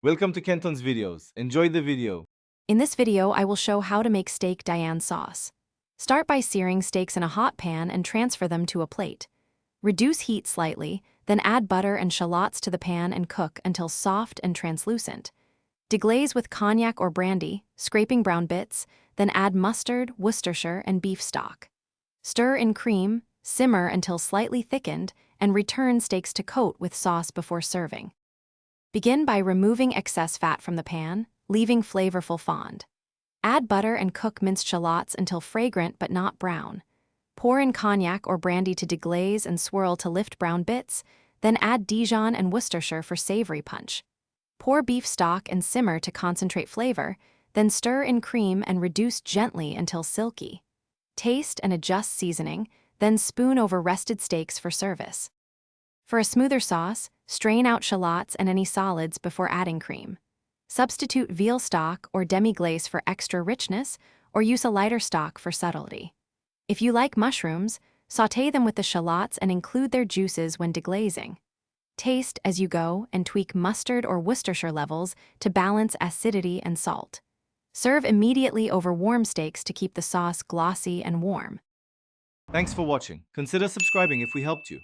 Welcome to Kenton's videos. Enjoy the video. In this video, I will show how to make steak Diane sauce. Start by searing steaks in a hot pan and transfer them to a plate. Reduce heat slightly, then add butter and shallots to the pan and cook until soft and translucent. Deglaze with cognac or brandy, scraping brown bits, then add mustard, Worcestershire, and beef stock. Stir in cream, simmer until slightly thickened, and return steaks to coat with sauce before serving. Begin by removing excess fat from the pan, leaving flavorful fond. Add butter and cook minced shallots until fragrant but not brown. Pour in cognac or brandy to deglaze and swirl to lift brown bits, then add Dijon and Worcestershire for savory punch. Pour beef stock and simmer to concentrate flavor, then stir in cream and reduce gently until silky. Taste and adjust seasoning, then spoon over rested steaks for service. For a smoother sauce, strain out shallots and any solids before adding cream. Substitute veal stock or demi-glace for extra richness, or use a lighter stock for subtlety. If you like mushrooms, sauté them with the shallots and include their juices when deglazing. Taste as you go and tweak mustard or Worcestershire levels to balance acidity and salt. Serve immediately over warm steaks to keep the sauce glossy and warm. Thanks for watching. Consider subscribing if we helped you.